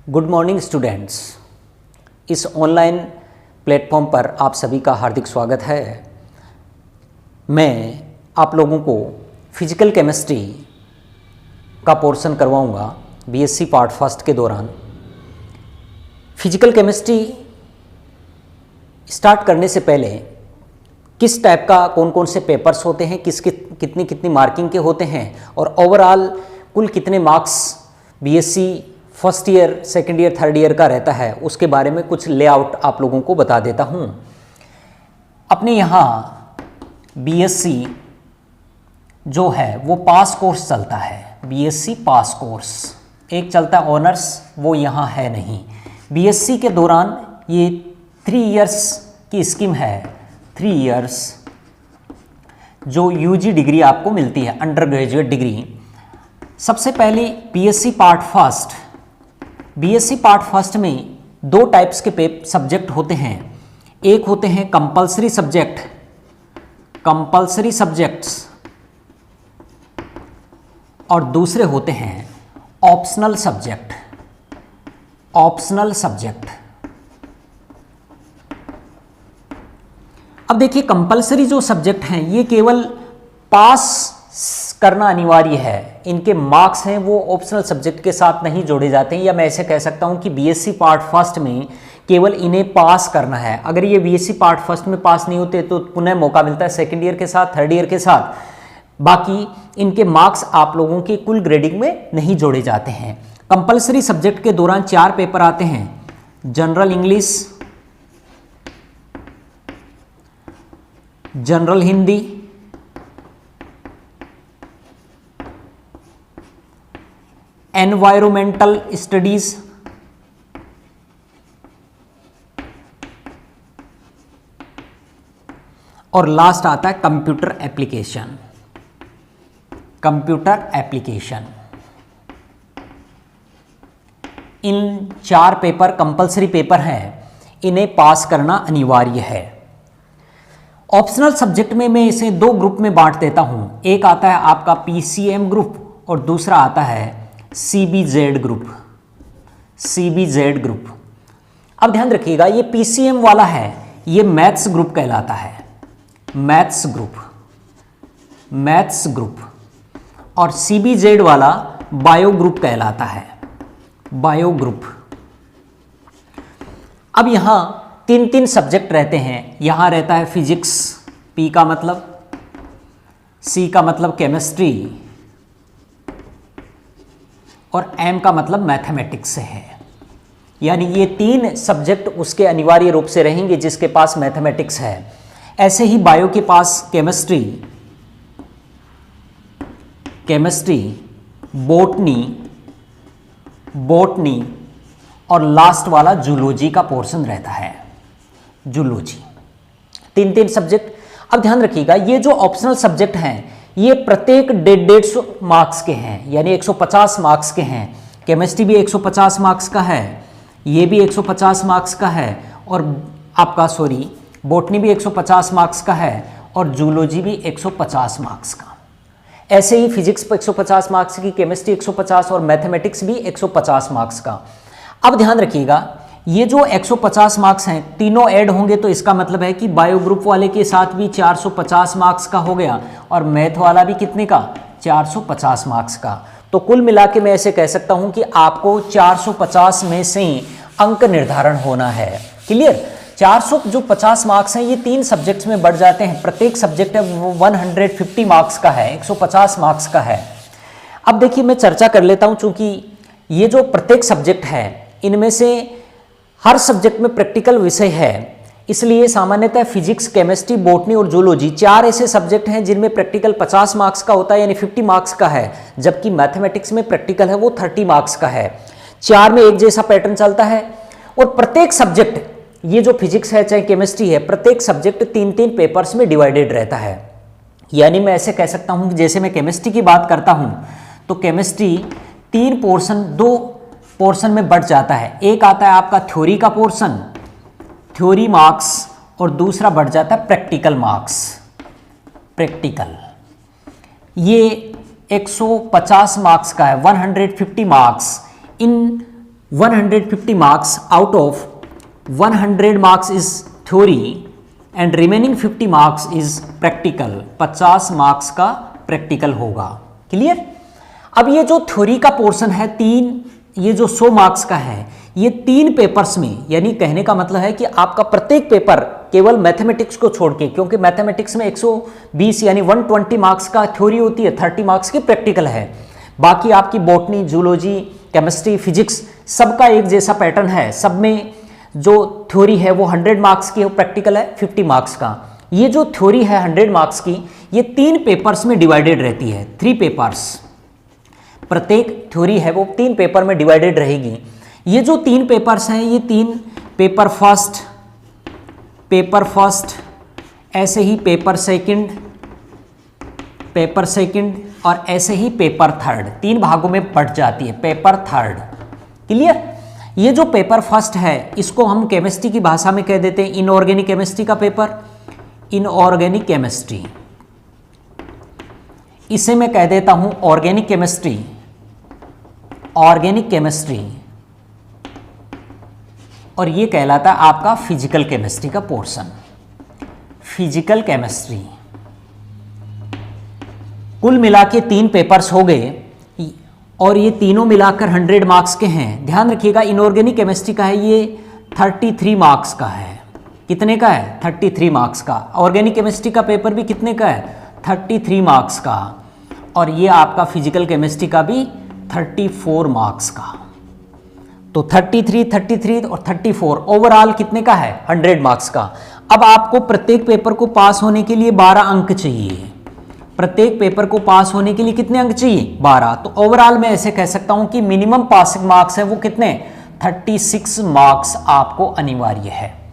Good morning students. इस online platform पर आप सभी का हार्दिक स्वागत है। मैं आप लोगों को फिजिकल केमिस्ट्री का पोर्शन करवाऊंगा बीएससी पार्ट फर्स्ट के दौरान। फिजिकल केमिस्ट्री स्टार्ट करने से पहले किस टाइप का कौन कौन से पेपर्स होते हैं, कितनी कितनी मार्किंग के होते हैं और ओवरऑल कुल कितने marks BSc first year, second year, third year का रहता है, उसके बारे में कुछ लेआउट आप लोगों को बता देता हूँ। अपने यहाँ बीएससी जो है वो पास कोर्स चलता है, बीएससी पास कोर्स। एक चलता है ऑनर्स, वो यहाँ है नहीं। बीएससी के दौरान ये 3 इयर्स की स्कीम है, 3 इयर्स जो यूजी डिग्री आपको मिलती है, अंडर ग्रेजुएट डिग्री। सबसे पहले BSc part first. BSc part first में 2 टाइप्स के सब्जेक्ट होते हैं। एक होते हैं कंपलसरी सब्जेक्ट, कंपलसरी सब्जेक्ट्स, और दूसरे होते हैं ऑप्शनल सब्जेक्ट, ऑप्शनल सब्जेक्ट। अब देखिए, कंपलसरी जो सब्जेक्ट हैं ये केवल पास करना अनिवार्य है, इनके मार्क्स हैं वो ऑप्शनल सब्जेक्ट के साथ नहीं जोड़े जाते हैं। या मैं ऐसे कह सकता हूं कि बीएससी पार्ट फर्स्ट में केवल इन्हें पास करना है। अगर ये बीएससी पार्ट फर्स्ट में पास नहीं होते तो पुनः मौका मिलता है सेकेंड ईयर के साथ, थर्ड ईयर के साथ। बाकी इनके मार्क्स आप लोगों के कुल ग्रेडिंग में नहीं जोड़े जाते हैं। कंपलसरी सब्जेक्ट के दौरान 4 पेपर आते हैं, general English, general Hindi, environmental studies, और लास्ट आता है कंप्यूटर एप्लीकेशन, कंप्यूटर एप्लीकेशन। इन 4 पेपर कंपलसरी पेपर हैं, इन्हें पास करना अनिवार्य है। ऑप्शनल सब्जेक्ट में मैं इसे 2 ग्रुप में बांट देता हूं। एक आता है आपका पीसीएम ग्रुप और दूसरा आता है सीबीजेड ग्रुप, सीबीजेड ग्रुप। अब ध्यान रखिएगा, ये पीसीएम वाला है, ये मैथ्स ग्रुप कहलाता है, मैथ्स ग्रुप, मैथ्स ग्रुप। और सीबीजेड वाला बायो ग्रुप कहलाता है, बायो ग्रुप। अब यहां 3 सब्जेक्ट रहते हैं। यहां रहता है फिजिक्स, पी का मतलब, सी का मतलब केमिस्ट्री, और एम का मतलब मैथमेटिक्स से है। यानी ये 3 सब्जेक्ट उसके अनिवार्य रूप से रहेंगे जिसके पास मैथमेटिक्स है। ऐसे ही बायो के पास केमिस्ट्री, केमिस्ट्री, बॉटनी, बॉटनी, और लास्ट वाला जूलॉजी का पोर्शन रहता है, जूलॉजी। 3 सब्जेक्ट। अब ध्यान रखिएगा, ये जो ऑप्शनल सब्जेक्ट हैं ये प्रत्येक 150 मार्क्स के हैं, यानी 150 मार्क्स के हैं। केमिस्ट्री भी 150 मार्क्स का है, ये भी 150 मार्क्स का है, और आपका बॉटनी भी 150 मार्क्स का है, और जूलॉजी भी 150 मार्क्स का। ऐसे ही फिजिक्स पर 150 मार्क्स की, केमिस्ट्री 150 और मैथमेटिक्स भी 150 मार्क्स का। अब ध्यान रखिएगा, ये जो 150 मार्क्स हैं तीनों ऐड होंगे तो इसका मतलब है कि बायो ग्रुप वाले के साथ भी 450 मार्क्स का हो गया, और मैथ वाला भी कितने का, 450 मार्क्स का। तो कुल मिला के मैं ऐसे कह सकता हूं कि आपको 450 में से अंक निर्धारण होना है। क्लियर? 450 मार्क्स हैं, ये 3 सब्जेक्ट्स में बढ़ जाते हैं। प्रत्येक सब्जेक्ट है वो 150 मार्क्स का है, 150 मार्क्स का है। अब देखिए, मैं चर्चा कर लेता हूं, चूंकि ये जो प्रत्येक सब्जेक्ट है इनमें से हर सब्जेक्ट में प्रैक्टिकल विषय है, इसलिए सामान्यतः फिजिक्स, केमिस्ट्री, बॉटनी और जूलॉजी 4 ऐसे सब्जेक्ट हैं जिनमें प्रैक्टिकल 50 मार्क्स का होता है, यानी 50 मार्क्स का है, जबकि मैथमेटिक्स में प्रैक्टिकल है वो 30 मार्क्स का है। 4 में एक जैसा पैटर्न चलता है, और प्रत्येक सब्जेक्ट, ये जो फिजिक्स है चाहे केमिस्ट्री है, प्रत्येक सब्जेक्ट 3 पेपर्स में डिवाइडेड रहता है। यानी मैं ऐसे कह सकता हूं कि जैसे मैं केमिस्ट्री की बात करता हूं तो केमिस्ट्री 3 पोर्शन, 2 पोर्शन में बढ़ जाता है। एक आता है आपका थ्योरी का पोर्शन, थ्योरी मार्क्स, और दूसरा बढ़ जाता है प्रैक्टिकल मार्क्स, प्रैक्टिकल। ये 150 मार्क्स का है, 150 marks. In 150 marks out of 100 marks is theory and remaining 50 marks is practical. 50 marks का प्रैक्टिकल होगा। क्लियर। अब ये जो थ्योरी का पोर्शन है ये जो 100 मार्क्स का है, ये 3 पेपर्स में, यानी कहने का मतलब है कि आपका प्रत्येक पेपर केवल मैथमेटिक्स को छोड़ के, क्योंकि मैथमेटिक्स में 120 यानी 120 मार्क्स का थ्योरी होती है, 30 मार्क्स की प्रैक्टिकल है। बाकी आपकी बॉटनी, जूलॉजी, केमिस्ट्री, फिजिक्स सबका एक जैसा पैटर्न है। सब में जो थ्योरी है वो 100 मार्क्स की, प्रैक्टिकल है 50 मार्क्स का। ये जो थ्योरी है 100 मार्क्स की, ये 3 पेपर्स में डिवाइडेड रहती है, 3 पेपर्स। प्रत्येक थ्योरी है वो 3 पेपर में डिवाइडेड रहेगी। ये जो 3 पेपर्स हैं, ये 3 पेपर फर्स्ट, ऐसे ही पेपर सेकंड और ऐसे ही पेपर थर्ड, 3 भागों में बट जाती है पेपर थर्ड। क्लियर। ये जो पेपर फर्स्ट है इसको हम केमिस्ट्री की भाषा में कह देते हैं इनऑर्गेनिक केमिस्ट्री का पेपर, इनऑर्गेनिक केमिस्ट्री। इसे मैं कह देता हूं ऑर्गेनिक केमिस्ट्री, ऑर्गेनिक केमिस्ट्री। और ये कहलाता है आपका फिजिकल केमिस्ट्री का पोर्शन, फिजिकल केमिस्ट्री। कुल मिला के 3 पेपर्स हो गए और ये तीनों मिलाकर 100 मार्क्स के हैं। ध्यान रखिएगा इनऑर्गेनिक केमिस्ट्री का है ये 33 मार्क्स का है। कितने का है? 33 मार्क्स का। ऑर्गेनिक केमिस्ट्री का पेपर भी कितने का है? 33 मार्क्स का। और ये आपका फिजिकल केमिस्ट्री का भी 34 मार्क्स का। तो 33, 33 और 34 ओवरऑल कितने का है? 100 मार्क्स का। अब आपको प्रत्येक पेपर को पास होने के लिए 12 अंक चाहिए। प्रत्येक पेपर को पास होने के लिए कितने अंक चाहिए? 12। तो ओवरऑल मैं ऐसे कह सकता हूं कि मिनिमम पासिंग मार्क्स है वो कितने? 36 मार्क्स आपको अनिवार्य है।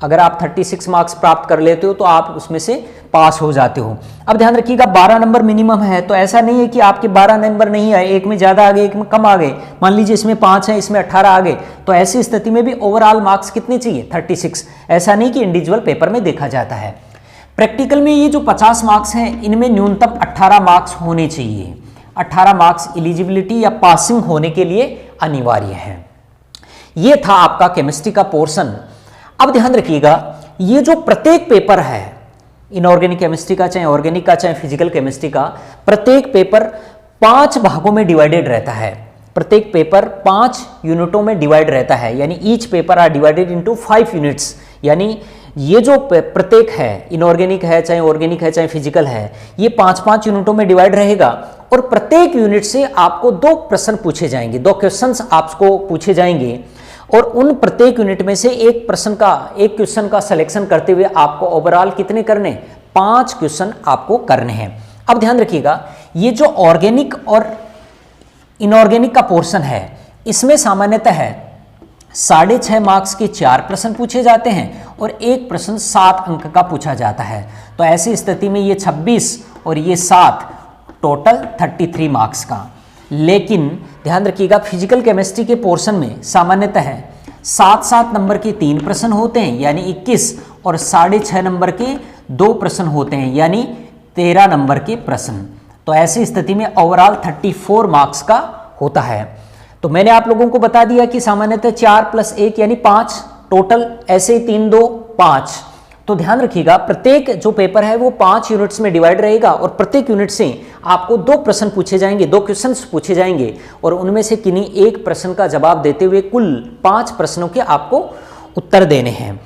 अगर आप 36 मार्क्स प्राप्त कर लेते हो तो आप उसमें से पास हो जाते हो। अब ध्यान रखिएगा 12 नंबर मिनिमम है, तो ऐसा नहीं है कि आपके 12 नंबर नहीं आए, एक में ज़्यादा आ गए एक में कम आ गए। मान लीजिए इसमें 5 है, इसमें 18 आ गए, तो ऐसी स्थिति में भी ओवरऑल मार्क्स कितने चाहिए? 36। ऐसा नहीं कि इंडिविजुअल पेपर में देखा जाता है। प्रैक्टिकल में ये जो 50 मार्क्स हैं इनमें न्यूनतम 18 मार्क्स होने चाहिए। 18 मार्क्स एलिजिबिलिटी या पासिंग होने के लिए अनिवार्य है। ये था आपका केमिस्ट्री का पोर्शन। अब ध्यान रखिएगा ये जो प्रत्येक पेपर है इनऑर्गेनिक केमिस्ट्री का, चाहे ऑर्गेनिक का, चाहे फिजिकल केमिस्ट्री का, प्रत्येक पेपर 5 भागों में डिवाइडेड रहता है। प्रत्येक पेपर 5 यूनिटों में डिवाइड रहता है, यानी each paper are divided into 5 units. यानी ये जो प्रत्येक है, इनऑर्गेनिक है चाहे ऑर्गेनिक है चाहे फिजिकल है, ये 5-5 यूनिटों में डिवाइड रहेगा। और प्रत्येक यूनिट से आपको 2 प्रश्न पूछे जाएंगे, 2 क्वेश्चंस आपको पूछे जाएंगे। और उन प्रत्येक यूनिट में से एक क्वेश्चन का सिलेक्शन करते हुए आपको ओवरऑल कितने करने? 5 क्वेश्चन आपको करने हैं। अब ध्यान रखिएगा ये जो ऑर्गेनिक और इनऑर्गेनिक का पोर्शन है इसमें सामान्यतः है 6.5 मार्क्स के 4 प्रश्न पूछे जाते हैं और एक प्रश्न 7 अंक का पूछा जाता है। तो ऐसी स्थिति में ये 26 और ये 7 टोटल 33 मार्क्स का। लेकिन ध्यान रखिएगा फिजिकल केमिस्ट्री के पोर्शन में सामान्यतः 7-7 नंबर के 3 प्रश्न होते हैं यानी 21 और 6.5 नंबर के 2 प्रश्न होते हैं यानी 13 नंबर के प्रश्न। तो ऐसी स्थिति में ओवरऑल 34 मार्क्स का होता है। तो मैंने आप लोगों को बता दिया कि सामान्यतः 4 + 1 यानी 5 टोटल, ऐसे ही 3, 2, 5। तो ध्यान रखिएगा प्रत्येक जो पेपर है वो 5 यूनिट्स में डिवाइड रहेगा और प्रत्येक यूनिट से आपको 2 प्रश्न पूछे जाएंगे, 2 क्वेश्चंस पूछे जाएंगे और उनमें से किन्हीं एक प्रश्न का जवाब देते हुए कुल 5 प्रश्नों के आपको उत्तर देने हैं।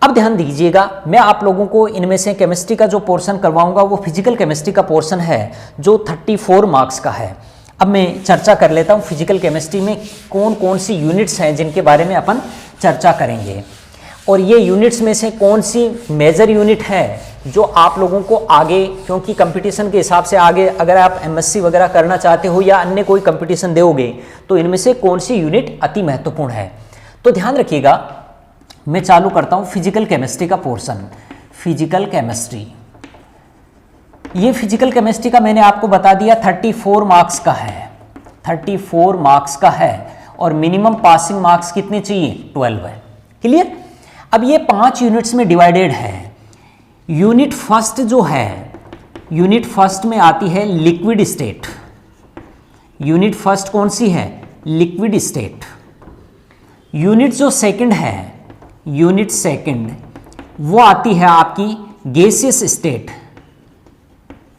अब ध्यान दीजिएगा मैं आप लोगों को इनमें से केमिस्ट्री का जो पोर्शन करवाऊंगा वो फिजिकल केमिस्ट्री का पोर्शन है जो 34 मार्क्स का है। अब मैं चर्चा कर लेता हूँ फिजिकल केमिस्ट्री में कौन कौन सी यूनिट्स हैं जिनके बारे में अपन चर्चा करेंगे और ये यूनिट्स में से कौन सी मेजर यूनिट है जो आप लोगों को आगे, क्योंकि कंपटीशन के हिसाब से आगे अगर आप एमएससी वगैरह करना चाहते हो या अन्य कोई कंपटीशन दोगे तो इनमें से कौन सी यूनिट अति महत्वपूर्ण है। तो ध्यान रखिएगा मैं चालू करता हूँ फिजिकल केमिस्ट्री का पोर्शन। फिजिकल केमिस्ट्री, ये फिजिकल केमिस्ट्री का मैंने आपको बता दिया 34 मार्क्स का है, 34 मार्क्स का है और मिनिमम पासिंग मार्क्स कितने चाहिए? 12 है। क्लियर। अब ये 5 यूनिट्स में डिवाइडेड है। यूनिट फर्स्ट जो है, यूनिट फर्स्ट में आती है लिक्विड स्टेट। यूनिट फर्स्ट कौन सी है? Liquid state. यूनिट जो सेकंड है, यूनिट सेकंड वो आती है आपकी gaseous state,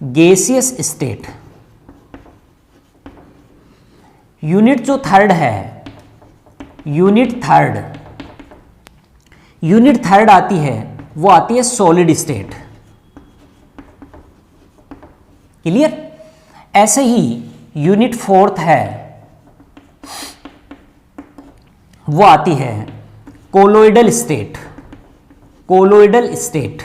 gaseous state. Unit जो थर्ड है, यूनिट थर्ड आती है, वो आती है सॉलिड स्टेट। क्लियर? ऐसे ही यूनिट फोर्थ है, वो आती है कोलोइडल स्टेट, कोलोइडल स्टेट।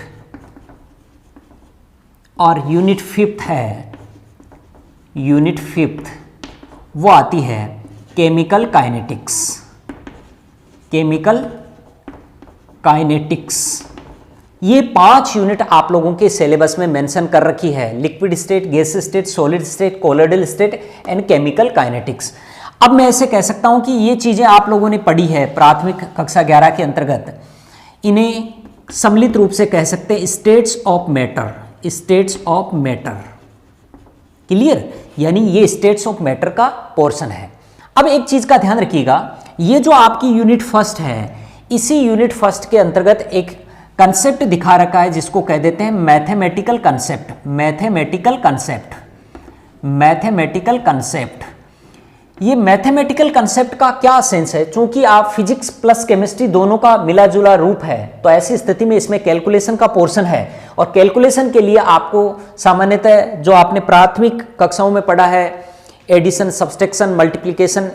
और यूनिट फिफ्थ है, यूनिट फिफ्थ वो आती है केमिकल काइनेटिक्स, केमिकल काइनेटिक्स। ये 5 यूनिट आप लोगों के सिलेबस में मेंशन कर रखी है, liquid state, gas state, solid state, colloidal state and chemical kinetics. अब मैं ऐसे कह सकता हूं कि ये चीजें आप लोगों ने पढ़ी है प्राथमिक कक्षा 11 के अंतर्गत। इन्हें सम्मिलित रूप से कह सकते हैं states of matter, states of matter. Clear? यानी ये स्टेट्स ऑफ मैटर का पोर्शन है। अब एक चीज का ध्यान रखिएगा, ये जो आपकी यूनिट फर्स्ट है, इसी यूनिट फर्स्ट के अंतर्गत एक कंसेप्ट दिखा रखा है जिसको कह देते हैं mathematical concept, mathematical concept, mathematical concept. ये मैथमेटिकल कंसेप्ट का क्या सेंस है? चूंकि आप फिजिक्स प्लस केमिस्ट्री दोनों का मिला जुला रूप है, तो ऐसी स्थिति में इसमें कैलकुलेशन का पोर्शन है। और कैलकुलेशन के लिए आपको सामान्यतः जो आपने प्राथमिक कक्षाओं में पढ़ा है, एडिशन, सब्सट्रैक्शन, मल्टीप्लिकेशन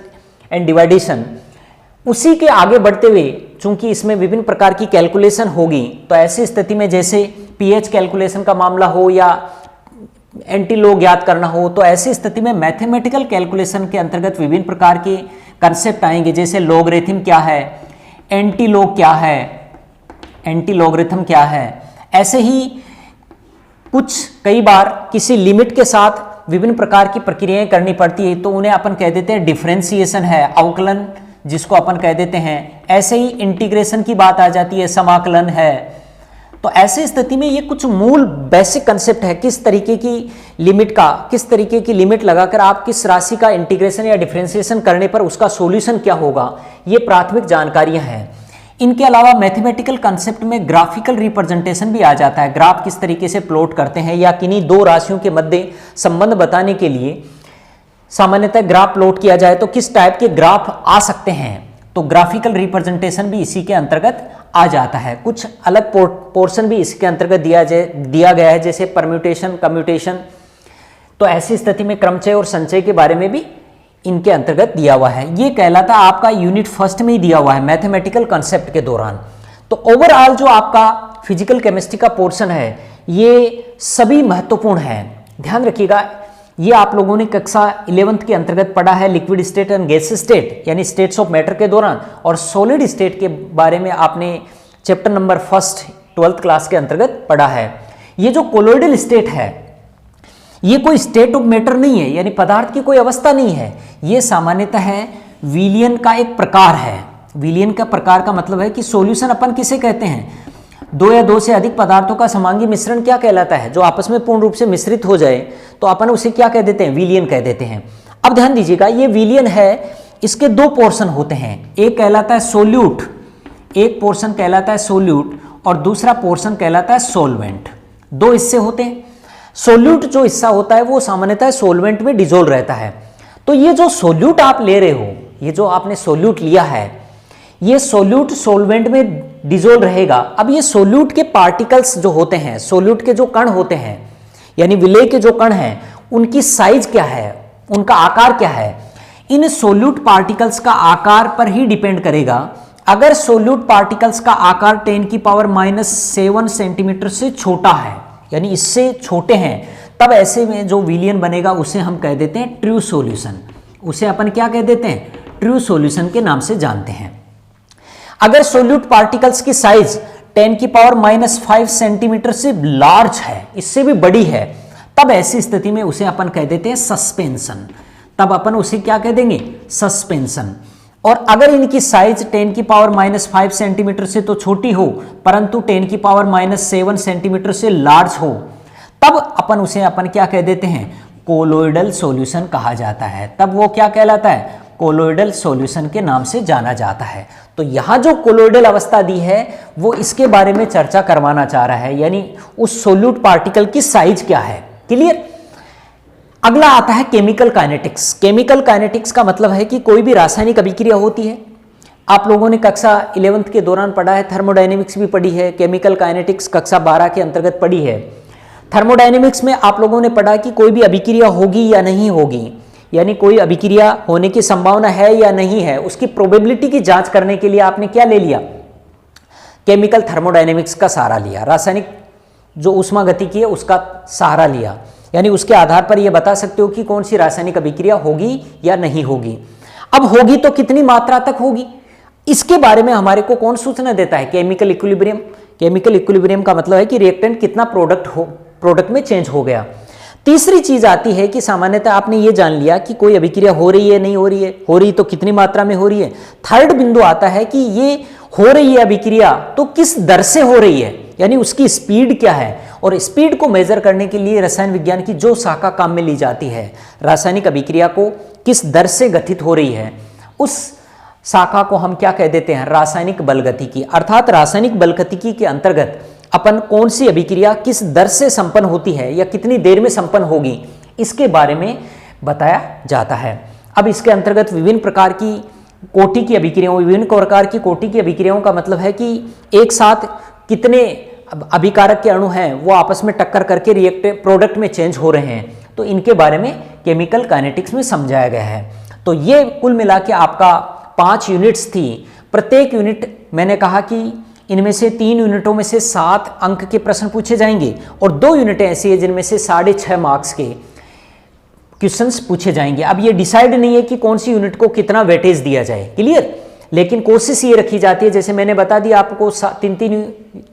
एंड डिवाइडेशन, उसी के आगे बढ़ते हुए चूंकि इसमें विभिन्न प्रकार की कैलकुलेशन होगी, तो ऐसी स्थिति में जैसे पीएच कैलकुलेशन का मामला हो या एंटी लॉग याद करना हो, तो ऐसी स्थिति में मैथमेटिकल कैलकुलेशन के अंतर्गत विभिन्न प्रकार के कंसेप्ट आएंगे, जैसे लॉगरिथम क्या है, एंटी लॉग क्या है, एंटी लॉगरिथम क्या है। ऐसे ही कुछ कई बार किसी लिमिट के साथ विभिन्न प्रकार की प्रक्रियाएं करनी पड़ती है, तो उन्हें अपन कह देते हैं डिफरेंशिएशन है, अवकलन जिसको अपन कह देते हैं। ऐसे ही इंटीग्रेशन की बात आ जाती है, समाकलन है। तो ऐसी स्थिति में ये कुछ मूल बेसिक कंसेप्ट है, किस तरीके की लिमिट का, किस तरीके की लिमिट लगाकर आप किस राशि का इंटीग्रेशन या डिफरेंशिएशन करने पर उसका सॉल्यूशन क्या होगा, ये प्राथमिक जानकारियां हैं। इनके अलावा मैथमेटिकल कंसेप्ट में ग्राफिकल रिप्रेजेंटेशन भी आ जाता है, ग्राफ किस तरीके से प्लॉट करते हैं या किन्हीं दो राशियों के मध्य संबंध बताने के लिए सामान्यतः ग्राफ प्लॉट किया जाए तो किस टाइप के ग्राफ आ सकते हैं, तो ग्राफिकल रिप्रेजेंटेशन भी इसी के अंतर्गत आ जाता है। कुछ अलग पोर्शन भी इसके अंतर्गत दिया गया है, जैसे परम्यूटेशन, कम्यूटेशन। तो ऐसी स्थिति में क्रमचय और संचय के बारे में भी इनके अंतर्गत दिया हुआ है। ये कहलाता आपका यूनिट फर्स्ट में ही दिया हुआ है मैथमेटिकल कंसेप्ट के दौरान। तो ओवरऑल जो आपका फिजिकल केमिस्ट्री का पोर्शन है, ये सभी महत्वपूर्ण है। ध्यान रखिएगा, ये आप लोगों ने कक्षा 11th के अंतर्गत पढ़ा है liquid state and gas state, यानी स्टेट्स ऑफ मैटर के दौरान, और सॉलिड स्टेट के बारे में आपने चैप्टर नंबर 1 12th क्लास के अंतर्गत पढ़ा है। ये जो कोलोइडल स्टेट है, ये कोई स्टेट ऑफ मैटर नहीं है, यानी पदार्थ की कोई अवस्था नहीं है। ये सामान्यतः है विलियन का एक प्रकार है। विलियन का प्रकार का मतलब है कि सॉल्यूशन अपन किसे कहते हैं, दो या दो से अधिक पदार्थों का समांगी मिश्रण क्या कहलाता है, जो आपस में पूर्ण रूप से मिश्रित हो जाए तो अपन उसे क्या कह देते हैं, विलियन कह देते हैं। अब ध्यान दीजिएगा, ये विलियन है, इसके दो पोर्शन होते हैं, एक कहलाता है सोल्यूट, एक पोर्शन कहलाता है सोल्यूट और दूसरा पोर्शन कहलाता है सोलवेंट। दो हिस्से होते हैं। सोल्यूट जो हिस्सा होता है वो सामान्यतः सोलवेंट में डिजोल्व रहता है। तो ये जो सोल्यूट आप ले रहे हो, ये जो आपने सोल्यूट लिया है, ये सोल्यूट सोलवेंट में डिजोल्व रहेगा। अब ये सोल्यूट के पार्टिकल्स जो होते हैं, सोल्यूट के जो कण होते हैं, यानी विलेय के जो कण हैं, उनकी साइज क्या है, उनका आकार क्या है, इन सोल्यूट पार्टिकल्स का आकार पर ही डिपेंड करेगा। अगर सोल्यूट पार्टिकल्स का आकार 10⁻⁷ सेंटीमीटर से छोटा है, यानी इससे छोटे हैं, तब ऐसे में जो विलियन बनेगा उसे हम कह देते हैं ट्रू सॉल्यूशन। उसे अपन क्या कह देते हैं, ट्रू सॉल्यूशन के नाम से जानते हैं। अगर सोल्यूट पार्टिकल्स की साइज 10⁻⁵ सेंटीमीटर से लार्ज है, इससे भी बड़ी है, तब ऐसी स्थिति में उसे अपन कह देते हैं सस्पेंशन। तब अपन उसे क्या कह देंगे, सस्पेंशन। और अगर इनकी साइज 10⁻⁵ सेंटीमीटर से तो छोटी हो, परंतु 10⁻⁷ सेंटीमीटर से लार्ज हो, तब अपन क्या कह देते हैं, कोलोइडल सॉल्यूशन कहा जाता है। तब वो क्या कहलाता है, कोलोइडल सॉल्यूशन के नाम से जाना जाता है। तो यहाँ जो कोलोइडल अवस्था दी है वो इसके बारे में चर्चा करवाना चाह रहा है, यानी उस सोल्यूट पार्टिकल की साइज क्या है। क्लियर। अगला आता है केमिकल काइनेटिक्स। केमिकल काइनेटिक्स का मतलब है कि कोई भी रासायनिक अभिक्रिया होती है, आप लोगों ने कक्षा 11th के दौरान पढ़ा है, थर्मोडायनेमिक्स भी पढ़ी है, केमिकल काइनेटिक्स कक्षा 12 के अंतर्गत पढ़ी है। थर्मोडायनेमिक्स में आप लोगों ने पढ़ा कि कोई भी अभिक्रिया होगी या नहीं होगी, यानी कोई अभिक्रिया होने की संभावना है या नहीं है, उसकी प्रोबेबिलिटी की जांच करने के लिए आपने क्या ले लिया, केमिकल थर्मोडायनेमिक्स का सहारा लिया, रासायनिक जो ऊष्मागतिकी है उसका सहारा लिया, यानी उसके आधार पर यह बता सकते हो कि कौन सी रासायनिक अभिक्रिया होगी या नहीं होगी। अब होगी तो कितनी मात्रा तक होगी, इसके बारे में हमारे को कौन सूचना देता है, केमिकल इक्विलिब्रियम। केमिकल इक्विलिब्रियम का मतलब है कि रिएक्टेंट कितना प्रोडक्ट में चेंज हो गया। तीसरी चीज आती है कि सामान्यतः आपने ये जान लिया कि कोई अभिक्रिया हो रही है, नहीं हो रही है, हो रही तो कितनी मात्रा में हो रही है। थर्ड बिंदु आता है कि ये हो रही है अभिक्रिया तो किस दर से हो रही है, यानी उसकी स्पीड क्या है। और स्पीड को मेजर करने के लिए रसायन विज्ञान की जो शाखा काम में ली जाती है, रासायनिक अभिक्रिया को किस दर से गठित हो रही है, उस शाखा को हम क्या कह देते हैं, रासायनिक बलगतिकी। अर्थात रासायनिक बलगतिकी के अंतर्गत अपन कौन सी अभिक्रिया किस दर से संपन्न होती है या कितनी देर में संपन्न होगी, इसके बारे में बताया जाता है। अब इसके अंतर्गत विभिन्न प्रकार की कोटि की अभिक्रियाओं, विभिन्न प्रकार की कोटि की अभिक्रियाओं का मतलब है कि एक साथ कितने अभिकारक के अणु हैं वो आपस में टक्कर करके रिएक्ट प्रोडक्ट में चेंज हो रहे हैं, तो इनके बारे में केमिकल काइनेटिक्स में समझाया गया है। तो ये कुल मिला के आपका 5 यूनिट्स थी। प्रत्येक यूनिट मैंने कहा कि इनमें से 3 यूनिटों में से 7 अंक के प्रश्न पूछे जाएंगे और 2 यूनिटें ऐसी है जिनमें से 6.5 मार्क्स के क्वेश्चंस पूछे जाएंगे। अब ये डिसाइड नहीं है कि कौन सी यूनिट को कितना वेटेज दिया जाए, क्लियर, लेकिन कोशिश ये रखी जाती है, जैसे मैंने बता दिया आपको, 3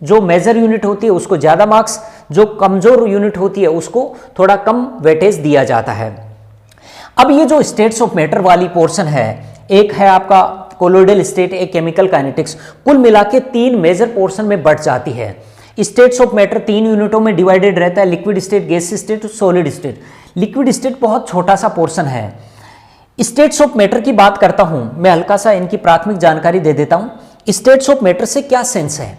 जो मेजर यूनिट होती है उसको ज़्यादा मार्क्स, जो कमजोर यूनिट होती है उसको थोड़ा कम वेटेज दिया जाता है। अब ये जो स्टेट्स ऑफ मैटर वाली पोर्शन है, एक है आपका कोलोइडल स्टेट, एक केमिकल काइनेटिक्स, कुल मिला के 3 मेजर पोर्शन में बढ़ जाती है। स्टेट्स ऑफ मैटर 3 यूनिटों में डिवाइडेड रहता है, liquid state, gas state, solid state. Liquid state बहुत छोटा सा पोर्शन है। स्टेट्स ऑफ मैटर की बात करता हूं मैं, हल्का सा इनकी प्राथमिक जानकारी दे देता हूं। स्टेट्स ऑफ मैटर से क्या सेंस है,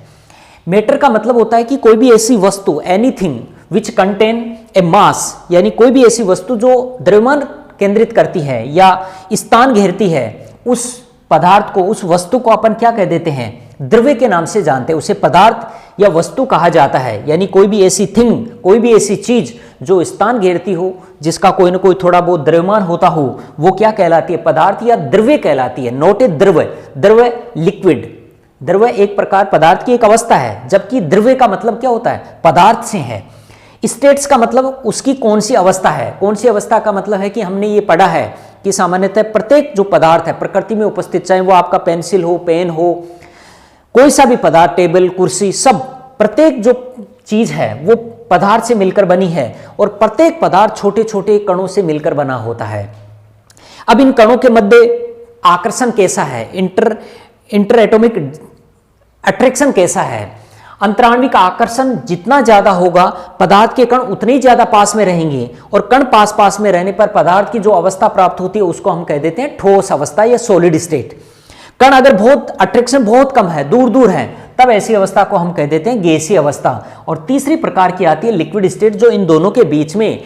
मैटर का मतलब होता है कि कोई भी ऐसी वस्तु, एनीथिंग विच कंटेन ए मास, यानी कोई भी ऐसी वस्तु जो द्रव्यमान केंद्रित करती है या स्थान घेरती है, उस पदार्थ को, उस वस्तु को अपन क्या कह देते हैं, द्रव्य के नाम से जानते हैं, उसे पदार्थ या वस्तु कहा जाता है। यानी कोई भी ऐसी थिंग, कोई भी ऐसी चीज जो स्थान घेरती हो, जिसका कोई ना कोई थोड़ा बहुत द्रव्यमान होता हो, वो क्या कहलाती है, पदार्थ या द्रव्य कहलाती है। नॉट ए द्रव्य, द्रव्य लिक्विड, द्रव्य एक प्रकार पदार्थ की एक अवस्था है, जबकि द्रव्य का मतलब क्या होता है, पदार्थ से है। स्टेट्स का मतलब उसकी कौन सी अवस्था है, कौन सी अवस्था का मतलब है कि हमने ये पढ़ा है कि सामान्यतः प्रत्येक जो पदार्थ है प्रकृति में उपस्थित, चाहे वो आपका पेंसिल हो, पेन हो, कोई सा भी पदार्थ, टेबल, कुर्सी, सब, प्रत्येक जो चीज है वो पदार्थ से मिलकर बनी है और प्रत्येक पदार्थ छोटे छोटे कणों से मिलकर बना होता है। अब इन कणों के मध्य आकर्षण कैसा है, इंटर एटॉमिक अट्रैक्शन कैसा है, अंतराण्विक आकर्षण जितना ज्यादा होगा पदार्थ के कण उतने ही ज्यादा पास में रहेंगे, और कण पास पास में रहने पर पदार्थ की जो अवस्था प्राप्त होती है उसको हम कह देते हैं ठोस अवस्था या सॉलिड स्टेट। कण अगर बहुत अट्रैक्शन बहुत कम है, दूर दूर है, तब ऐसी अवस्था को हम कह देते हैं गैसीय अवस्था। और तीसरी प्रकार की आती है लिक्विड स्टेट, जो इन दोनों के बीच में,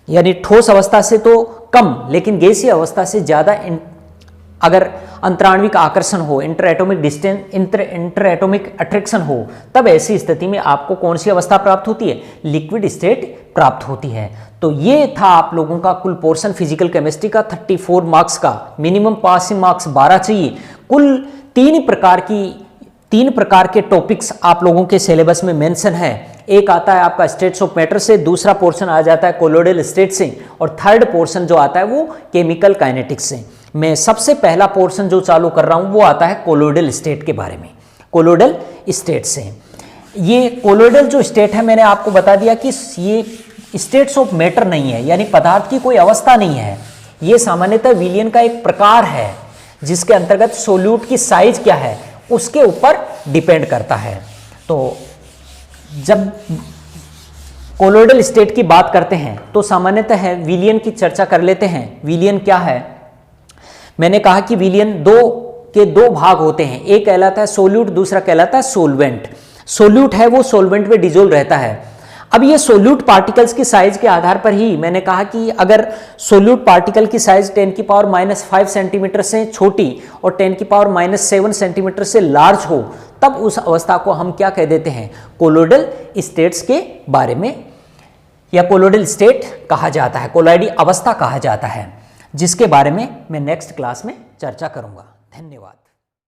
यानी ठोस अवस्था से तो कम लेकिन गैसीय अवस्था से ज्यादा अगर अंतराण्विक आकर्षण हो, इंटर एटॉमिक अट्रैक्शन हो, तब ऐसी स्थिति में आपको कौन सी अवस्था प्राप्त होती है, लिक्विड स्टेट प्राप्त होती है। तो ये था आप लोगों का कुल पोर्शन फिजिकल केमिस्ट्री का 34 मार्क्स का, मिनिमम पासिंग मार्क्स 12 चाहिए। कुल 3 प्रकार के टॉपिक्स आप लोगों के सिलेबस में मेंशन है। एक आता है आपका स्टेट्स ऑफ मैटर से, दूसरा पोर्शन आ जाता है कोलोइडल स्टेट से, और थर्ड पोर्शन जो आता है वो केमिकल काइनेटिक्स से। मैं सबसे पहला पोर्शन जो चालू कर रहा हूं वो आता है कोलोइडल स्टेट के बारे में, कोलोइडल स्टेट से। ये कोलोइडल जो स्टेट है, मैंने आपको बता दिया कि ये स्टेट्स ऑफ मैटर नहीं है, यानी पदार्थ की कोई अवस्था नहीं है। ये सामान्यतः विलयन का एक प्रकार है जिसके अंतर्गत सोल्यूट की साइज क्या है उसके ऊपर डिपेंड करता है। तो जब कोलोइडल स्टेट की बात करते हैं तो सामान्यतः विलयन की चर्चा कर लेते हैं। विलयन क्या है? मैंने कहा कि विलियन के दो भाग होते हैं, एक कहलाता है सोल्यूट, दूसरा कहलाता है सोलवेंट। सोल्यूट है वो सोलवेंट में डिजोल्व रहता है। अब ये सोल्यूट पार्टिकल्स की साइज के आधार पर ही मैंने कहा कि अगर सोल्यूट पार्टिकल की साइज 10⁻⁵ सेंटीमीटर से छोटी और 10⁻⁷ सेंटीमीटर से लार्ज हो, तब उस अवस्था को हम क्या कह देते हैं, कोलोइडल स्टेट्स के बारे में, या कोलोइडल स्टेट कहा जाता है, कोलॉइडी अवस्था कहा जाता है, जिसके बारे में मैं नेक्स्ट क्लास में चर्चा करूंगा। धन्यवाद।